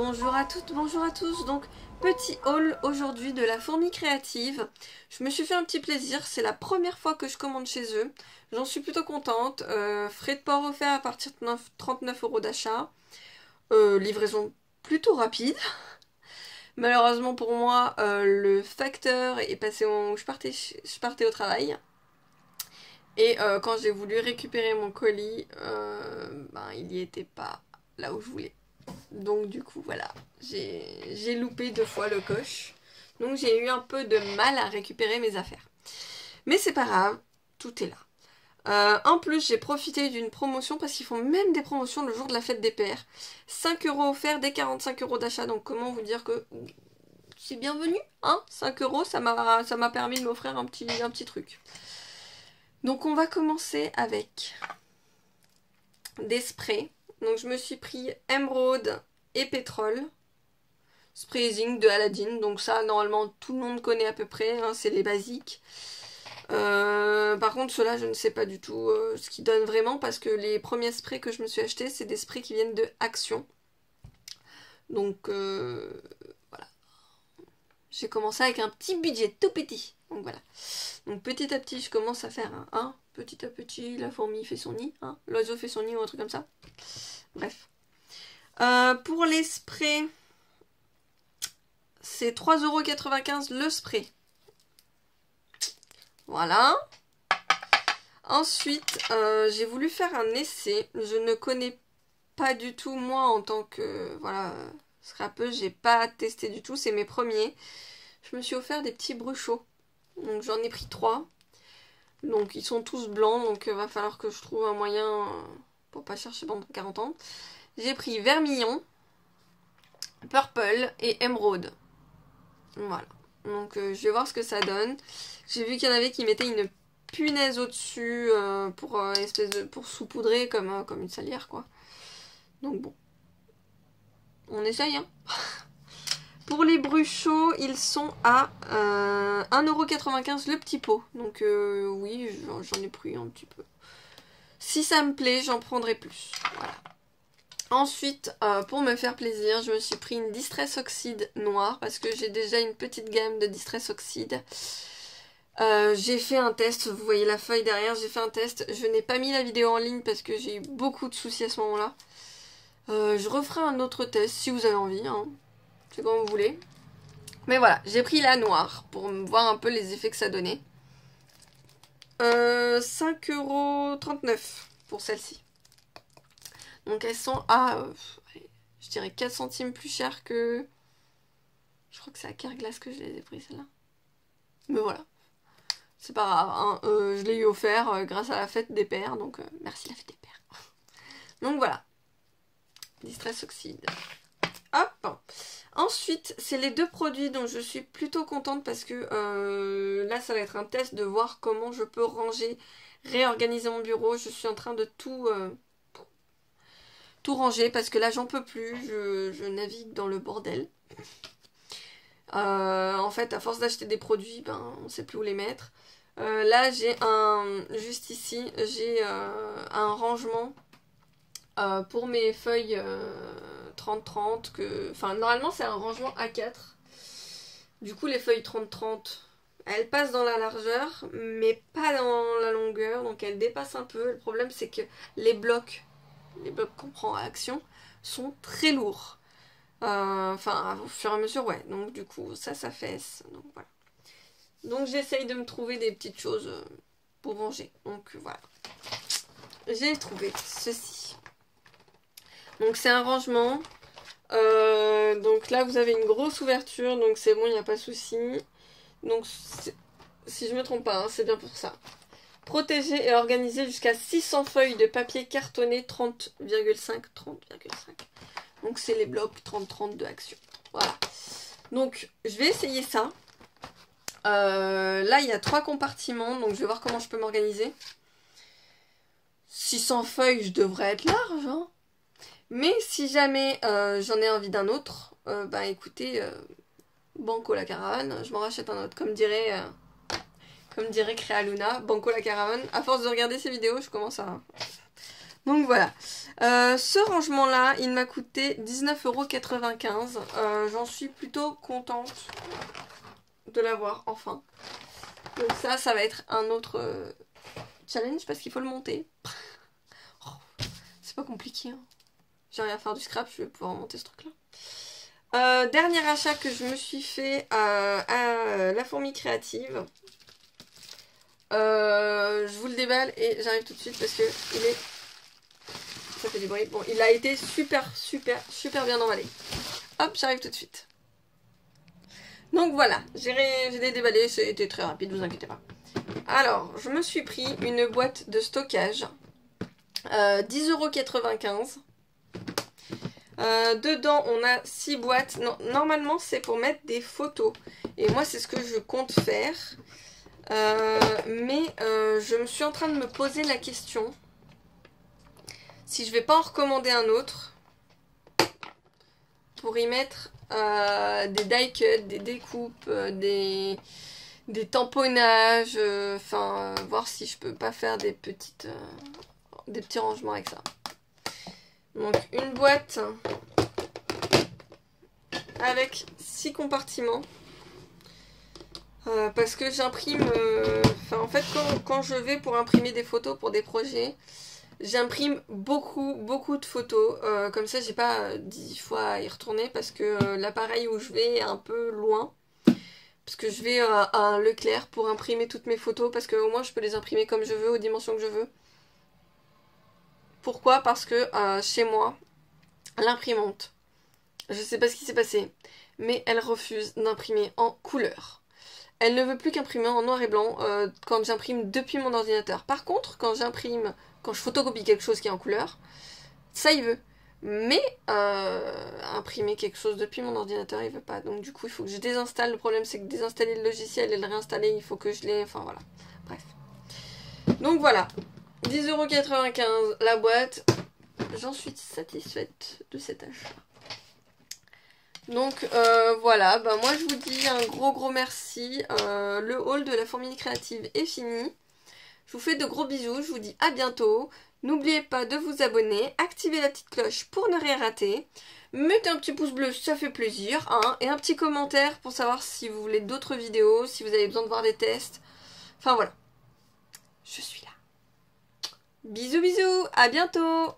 Bonjour à toutes, bonjour à tous. Donc petit haul aujourd'hui de la Fourmi Créative. Je me suis fait un petit plaisir, c'est la première fois que je commande chez eux. J'en suis plutôt contente. Frais de port offerts à partir de 39 € d'achat. Livraison plutôt rapide. Malheureusement pour moi, le facteur est passé au moment où je partais au travail. Et quand j'ai voulu récupérer mon colis, il n'y était pas là où je voulais. Donc du coup voilà, j'ai loupé 2 fois le coche. Donc j'ai eu un peu de mal à récupérer mes affaires. Mais c'est pas grave, tout est là. En plus j'ai profité d'une promotion parce qu'ils font même des promotions le jour de la fête des pères. 5 € offerts dès 45 € d'achat. Donc comment vous dire que c'est bienvenu, hein. 5 € ça m'a permis de m'offrir un petit truc. Donc on va commencer avec des sprays. Donc je me suis pris émeraude et pétrole. Spray zinc de Aladdin. Donc ça normalement tout le monde connaît à peu près. Hein, c'est les basiques. Par contre ceux-là je ne sais pas du tout ce qu'ils donnent vraiment. Parce que les premiers sprays que je me suis achetés c'est des sprays qui viennent de Action. Donc voilà. J'ai commencé avec un petit budget tout petit. Donc voilà. Donc petit à petit je commence à faire un petit à petit la fourmi fait son nid. Hein, l'oiseau fait son nid ou un truc comme ça. Bref. Pour les sprays, c'est 3,95 € le spray. Voilà. Ensuite, j'ai voulu faire un essai. Je ne connais pas du tout, moi, en tant que scrapeuse, j'ai pas testé du tout. C'est mes premiers. Je me suis offert des petits bruchots. Donc j'en ai pris 3. Donc ils sont tous blancs. Donc va falloir que je trouve un moyen pour pas chercher pendant 40 ans. J'ai pris vermillon, purple et émeraude. Voilà. Donc je vais voir ce que ça donne. J'ai vu qu'il y en avait qui mettaient une punaise au-dessus pour saupoudrer comme une salière quoi. Donc bon. On essaye hein. Pour les bruchots, ils sont à 1,95 € le petit pot. Donc oui, j'en ai pris un petit peu. Si ça me plaît, j'en prendrai plus. Voilà. Ensuite, pour me faire plaisir, je me suis pris une Distress Oxide noire parce que j'ai déjà une petite gamme de Distress Oxide. J'ai fait un test, vous voyez la feuille derrière, j'ai fait un test. Je n'ai pas mis la vidéo en ligne parce que j'ai eu beaucoup de soucis à ce moment-là. Je referai un autre test si vous avez envie, hein. C'est comme vous voulez. Mais voilà, j'ai pris la noire pour voir un peu les effets que ça donnait. 5,39 € pour celle-ci. Donc elles sont à, je dirais 4 centimes plus cher que... Je crois que c'est à Carglass que je les ai pris celle-là. Mais voilà. C'est pas grave, hein. Je l'ai eu offert grâce à la fête des pères. Donc merci la fête des pères. Donc voilà. Distress Oxide. Hop. Ensuite, c'est les 2 produits dont je suis plutôt contente parce que là ça va être un test de voir comment je peux ranger, réorganiser mon bureau. Je suis en train de tout ranger parce que là j'en peux plus, je navigue dans le bordel. En fait à force d'acheter des produits, on sait plus où les mettre. Là j'ai juste ici, j'ai un rangement pour mes feuilles 30-30 normalement c'est un rangement A4. Du coup les feuilles 30-30 elles passent dans la largeur mais pas dans la longueur, donc elles dépassent un peu. Le problème c'est que les blocs qu'on prend à Action sont très lourds. Au fur et à mesure, ouais. Donc du coup, ça fesse. Donc voilà. Donc j'essaye de me trouver des petites choses pour ranger. Donc voilà. J'ai trouvé ceci. Donc c'est un rangement. Donc là, vous avez une grosse ouverture. Donc c'est bon, il n'y a pas de souci. Donc si je me trompe pas, hein, c'est bien pour ça. Protéger et organiser jusqu'à 600 feuilles de papier cartonné 30,5. Donc c'est les blocs 30-30 de Action. Voilà. Donc je vais essayer ça. Là il y a 3 compartiments. Donc je vais voir comment je peux m'organiser. 600 feuilles, je devrais être large. Hein. Mais si jamais j'en ai envie d'un autre, écoutez, banco la caravane. Je m'en rachète un autre. Comme dirait Créa Luna, banco la caravane. À force de regarder ces vidéos, je commence à Donc voilà. Ce rangement-là, il m'a coûté 19,95 €. J'en suis plutôt contente de l'avoir, enfin. Donc ça va être un autre challenge parce qu'il faut le monter. Oh, c'est pas compliqué, hein. J'ai rien à faire du scrap, je vais pouvoir monter ce truc-là. Dernier achat que je me suis fait à la fourmi créative. Je vous le déballe et j'arrive tout de suite parce que il est... Ça fait du bruit. Bon, il a été super bien emballé. Hop, j'arrive tout de suite. Donc voilà, j'ai déballé, c'était très rapide, vous inquiétez pas. Alors, je me suis pris une boîte de stockage. 10,95 €. Dedans, on a 6 boîtes. Non, normalement, c'est pour mettre des photos. Et moi, c'est ce que je compte faire. Mais je me suis en train de me poser la question si je vais pas en recommander un autre pour y mettre des die cuts, des découpes, des tamponnages, enfin voir si je peux pas faire des petits rangements avec ça. Donc une boîte avec 6 compartiments. Parce que j'imprime, en fait quand je vais pour imprimer des photos pour des projets, j'imprime beaucoup de photos, comme ça j'ai pas 10 fois à y retourner parce que l'appareil où je vais est un peu loin. Parce que je vais à un Leclerc pour imprimer toutes mes photos parce que au moins je peux les imprimer comme je veux, aux dimensions que je veux. Pourquoi? Parce que chez moi, l'imprimante, je sais pas ce qui s'est passé, mais elle refuse d'imprimer en couleur. Elle ne veut plus qu'imprimer en noir et blanc quand j'imprime depuis mon ordinateur. Par contre, quand je photocopie quelque chose qui est en couleur, ça il veut. Mais imprimer quelque chose depuis mon ordinateur, il veut pas. Donc du coup, il faut que je désinstalle. Le problème, c'est que désinstaller le logiciel et le réinstaller, il faut que je l'ai... Enfin voilà. Bref. Donc voilà. 10,95 € la boîte. J'en suis satisfaite de cet achat. Donc voilà, bah moi je vous dis un gros merci. Le haul de la fourmi créative est fini. Je vous fais de gros bisous, je vous dis à bientôt. N'oubliez pas de vous abonner, activer la petite cloche pour ne rien rater. Mettez un petit pouce bleu, ça fait plaisir, hein, et un petit commentaire pour savoir si vous voulez d'autres vidéos, si vous avez besoin de voir des tests. Enfin voilà, je suis là. Bisous, à bientôt!